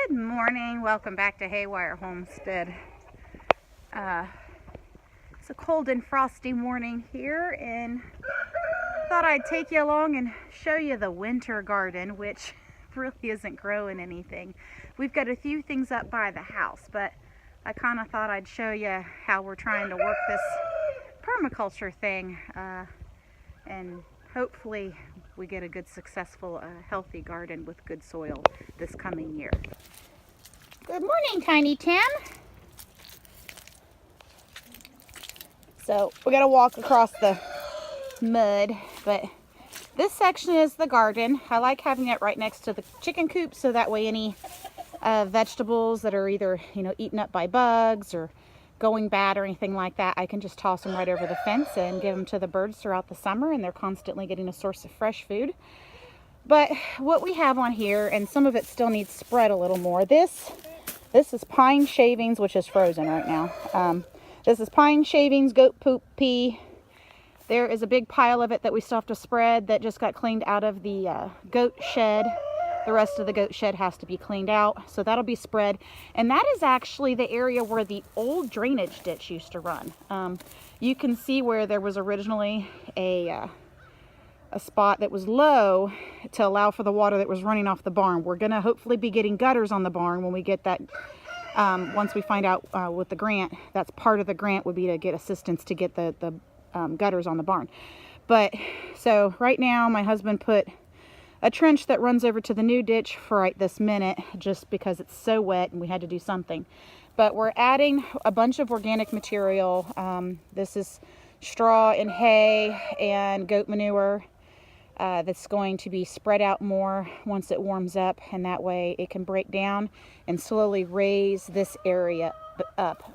Good morning. Welcome back to Haywire Homestead. It's a cold and frosty morning here, and thought I'd take you along and show you the winter garden, which really isn't growing anything. We've got a few things up by the house, but I kind of thought I'd show you how we're trying to work this permaculture thing, and hopefully we get a good, successful, healthy garden with good soil this coming year. Good morning, Tiny Tim. So we're gonna walk across the mud, but this section is the garden. I like having it right next to the chicken coop, so that way any vegetables that are either eaten up by bugs or going bad or anything like that, I can just toss them right over the fence and give them to the birds throughout the summer, and they're constantly getting a source of fresh food. But what we have on here, and some of it still needs spread a little more, this is pine shavings, which is frozen right now. This is pine shavings, goat poop, pee. There is a big pile of it that we still have to spread that just got cleaned out of the goat shed. The rest of the goat shed has to be cleaned out, so that'll be spread. And that is actually the area where the old drainage ditch used to run. You can see where there was originally a spot that was low to allow for the water that was running off the barn. We're gonna hopefully be getting gutters on the barn when we get that. Once we find out with the grant, that's part of the grant, would be to get assistance to get the gutters on the barn. But so right now my husband put a trench that runs over to the new ditch for right this minute, just because it's so wet and we had to do something. But we're adding a bunch of organic material. This is straw and hay and goat manure that's going to be spread out more once it warms up, and that way it can break down and slowly raise this area up.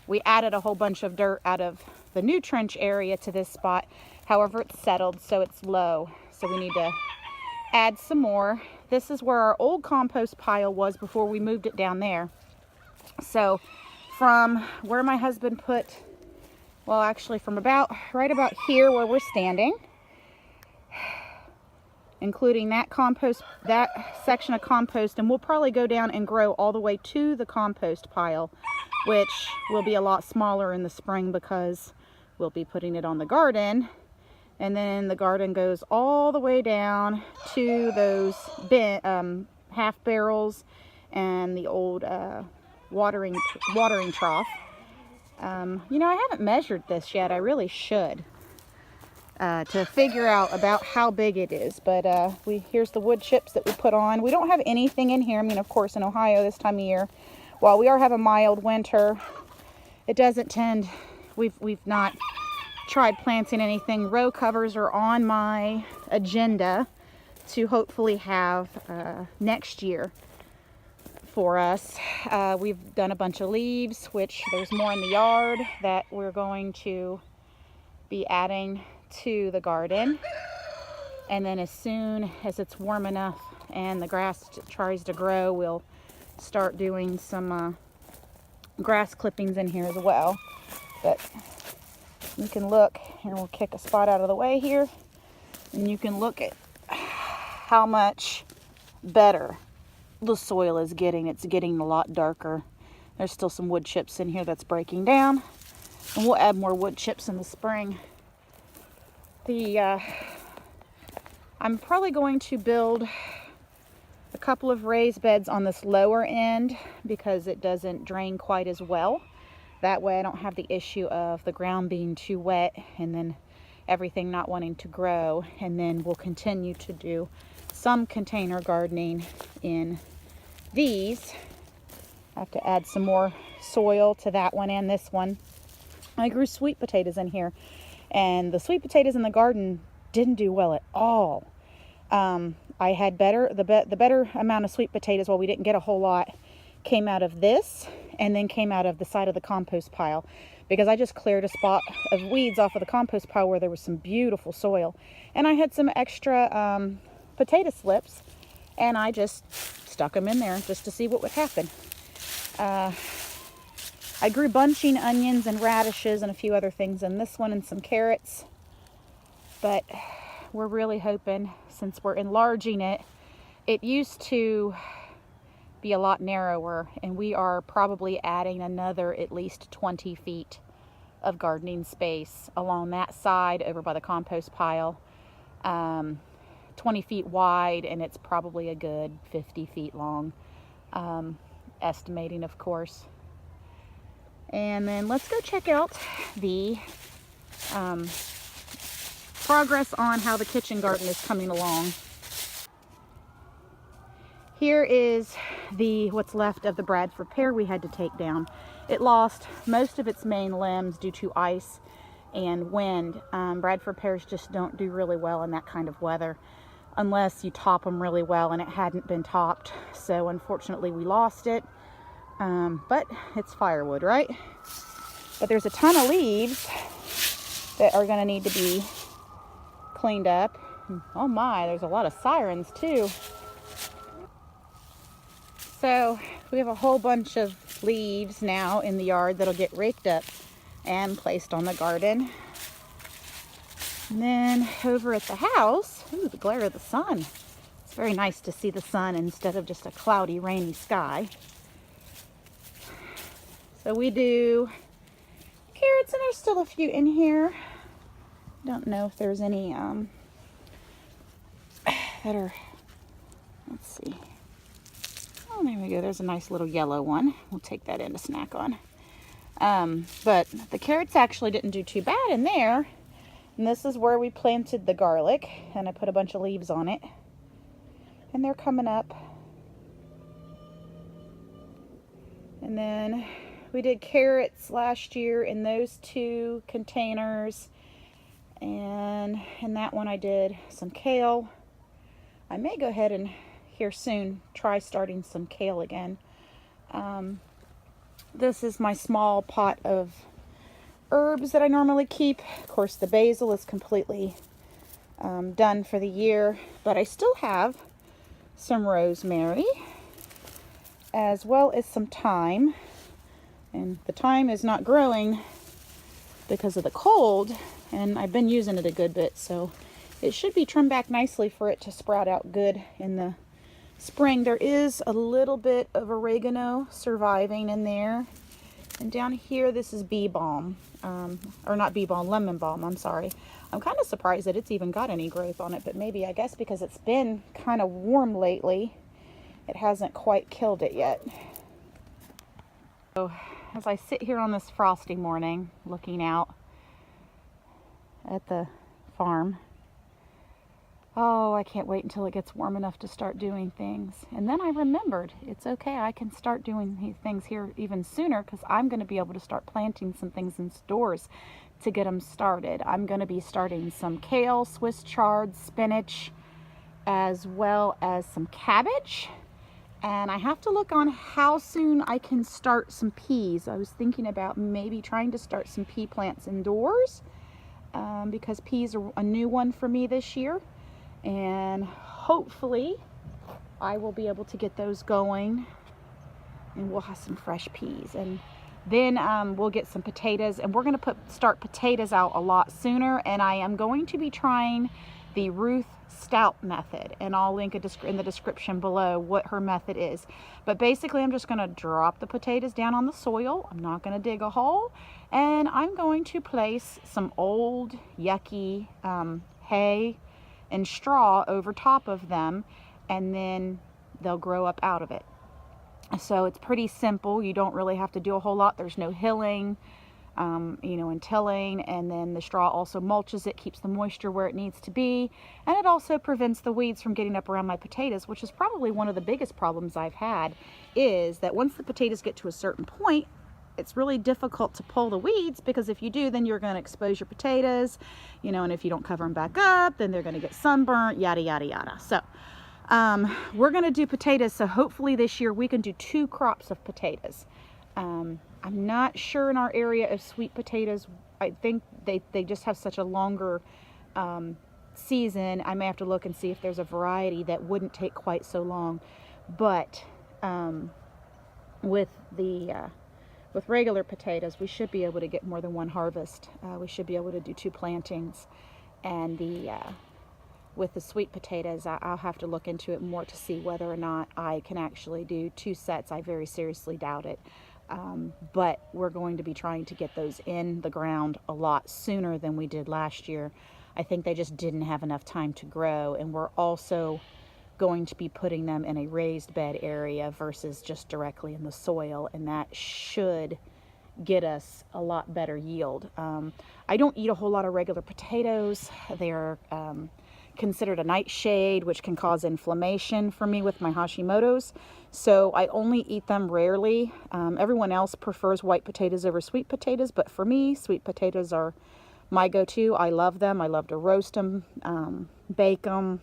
We added a whole bunch of dirt out of the new trench area to this spot. However, it's settled, so it's low, so we need to add some more. This is where our old compost pile was before we moved it down there. So from where my husband put, well, actually from right about here where we're standing, including that compost, that section of compost, and we'll probably go down and grow all the way to the compost pile, which will be a lot smaller in the spring because we'll be putting it on the garden. And then the garden goes all the way down to those half barrels and the old watering trough. I haven't measured this yet. I really should, to figure out about how big it is. But here's the wood chips that we put on. We don't have anything in here. I mean, of course, in Ohio this time of year, while we are having a mild winter, it doesn't tend. We've not tried planting anything. Row covers are on my agenda to hopefully have next year for us. We've done a bunch of leaves, which there's more in the yard that we're going to be adding to the garden. And then as soon as it's warm enough and the grass tries to grow, we'll start doing some grass clippings in here as well. But you can look, here we'll kick a spot out of the way here, and you can look at how much better the soil is getting. It's getting a lot darker. There's still some wood chips in here that's breaking down, and we'll add more wood chips in the spring. I'm probably going to build a couple of raised beds on this lower end because it doesn't drain quite as well. That way I don't have the issue of the ground being too wet and then everything not wanting to grow. And then we'll continue to do some container gardening in these. I have to add some more soil to that one and this one. I grew sweet potatoes in here, and the sweet potatoes in the garden didn't do well at all. I had the better amount of sweet potatoes, while we didn't get a whole lot, came out of this, and then came out of the side of the compost pile, because I just cleared a spot of weeds off of the compost pile where there was some beautiful soil, and I had some extra potato slips, and I just stuck them in there just to see what would happen. I grew bunching onions and radishes and a few other things in this one, and some carrots, but we're really hoping, since we're enlarging it, it used to be a lot narrower, and we are probably adding another at least 20 feet of gardening space along that side over by the compost pile. 20 feet wide, and it's probably a good 50 feet long, estimating, of course. And then let's go check out the progress on how the kitchen garden is coming along. Here is what's left of the Bradford pear we had to take down. It lost most of its main limbs due to ice and wind. Bradford pears just don't do really well in that kind of weather unless you top them really well, and it hadn't been topped. So unfortunately we lost it, but it's firewood, right? But there's a ton of leaves that are going to need to be cleaned up. Oh my, there's a lot of sirens too. So we have a whole bunch of leaves now in the yard that'll get raked up and placed on the garden. And then over at the house, ooh, the glare of the sun. It's very nice to see the sun instead of just a cloudy, rainy sky. So we do carrots, and there's still a few in here. Don't know if there's any that are, let's see. Oh, there we go. There's a nice little yellow one. We'll take that in to snack on. But the carrots actually didn't do too bad in there. And this is where we planted the garlic, and I put a bunch of leaves on it. And they're coming up. And then we did carrots last year in those 2 containers. And in that one I did some kale. I may go ahead and here soon try starting some kale again. This is my small pot of herbs that I normally keep. Of course, the basil is completely done for the year, but I still have some rosemary as well as some thyme. And the thyme is not growing because of the cold, and I've been using it a good bit, so it should be trimmed back nicely for it to sprout out good in the spring. There is a little bit of oregano surviving in there. And down here, this is bee balm, or not bee balm, lemon balm, I'm sorry. I'm kind of surprised that it's even got any growth on it, but maybe, I guess because it's been kind of warm lately, it hasn't quite killed it yet. So as I sit here on this frosty morning looking out at the farm, oh, I can't wait until it gets warm enough to start doing things. And then I remembered, it's okay, I can start doing things here even sooner, because I'm going to be able to start planting some things in stores to get them started. I'm going to be starting some kale, Swiss chard, spinach, as well as some cabbage. And I have to look on how soon I can start some peas. I was thinking about maybe trying to start some pea plants indoors, because peas are a new one for me this year. And hopefully I will be able to get those going, and we'll have some fresh peas. And then we'll get some potatoes, and we're going to start potatoes out a lot sooner. And I am going to be trying the Ruth Stout method, and I'll link in the description below what her method is. But basically, I'm just going to drop the potatoes down on the soil. I'm not going to dig a hole, and I'm going to place some old yucky hay and straw over top of them, and then they'll grow up out of it. So it's pretty simple. You don't really have to do a whole lot. There's no hilling, and tilling, and then the straw also mulches it, keeps the moisture where it needs to be, and it also prevents the weeds from getting up around my potatoes, which is probably one of the biggest problems I've had, is that once the potatoes get to a certain point, it's really difficult to pull the weeds, because if you do, then you're going to expose your potatoes, and if you don't cover them back up, then they're going to get sunburnt, yada, yada, yada. So we're going to do potatoes. So hopefully this year we can do 2 crops of potatoes. I'm not sure in our area of sweet potatoes. I think they just have such a longer season. I may have to look and see if there's a variety that wouldn't take quite so long. But with regular potatoes, we should be able to get more than one harvest. We should be able to do 2 plantings, and the with the sweet potatoes, I'll have to look into it more to see whether or not I can actually do 2 sets. I very seriously doubt it. But we're going to be trying to get those in the ground a lot sooner than we did last year. I think they just didn't have enough time to grow, and we're also going to be putting them in a raised bed area versus just directly in the soil, and that should get us a lot better yield. I don't eat a whole lot of regular potatoes. They're considered a nightshade, which can cause inflammation for me with my Hashimoto's. So I only eat them rarely. Everyone else prefers white potatoes over sweet potatoes, but for me, sweet potatoes are my go-to. I love them. I love to roast them, bake them,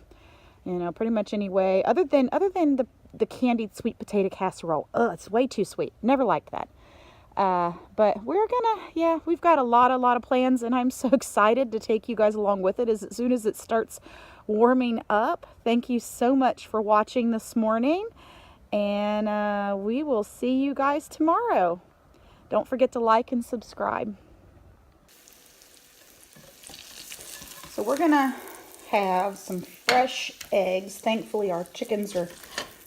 you know, pretty much any way. Other than the candied sweet potato casserole. Ugh, it's way too sweet. Never liked that. But we're gonna, yeah, we've got a lot of plans, and I'm so excited to take you guys along with it as soon as it starts warming up. Thank you so much for watching this morning, and we will see you guys tomorrow. Don't forget to like and subscribe. So we're gonna have some fresh eggs. Thankfully our chickens are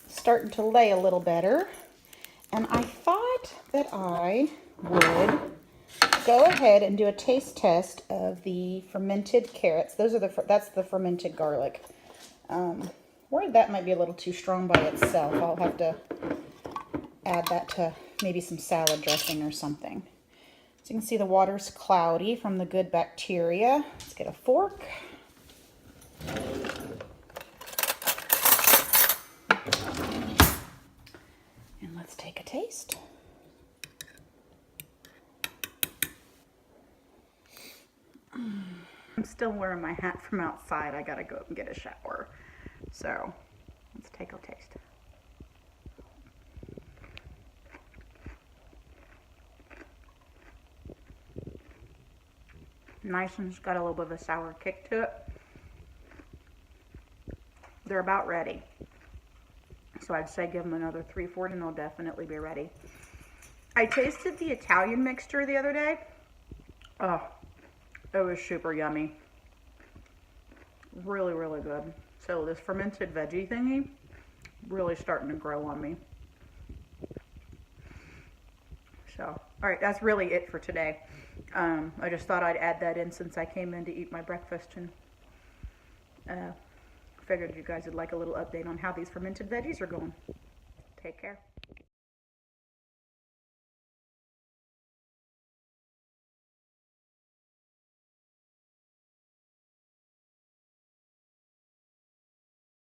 starting to lay a little better. And I thought that I would go ahead and do a taste test of the fermented carrots. That's the fermented garlic. Worried that might be a little too strong by itself. I'll have to add that to maybe some salad dressing or something. So you can see the water's cloudy from the good bacteria. Let's get a fork. And let's take a taste. I'm still wearing my hat from outside. I gotta go up and get a shower. So let's take a taste. Nice, and it's got a little bit of a sour kick to it. They're about ready. So I'd say give them another 3-4 and they'll definitely be ready. I tasted the Italian mixture the other day. Oh, it was super yummy. Really, really good. So this fermented veggie thingy, really starting to grow on me. So, all right, that's really it for today. I just thought I'd add that in since I came in to eat my breakfast, and figured you guys would like a little update on how these fermented veggies are going. Take care.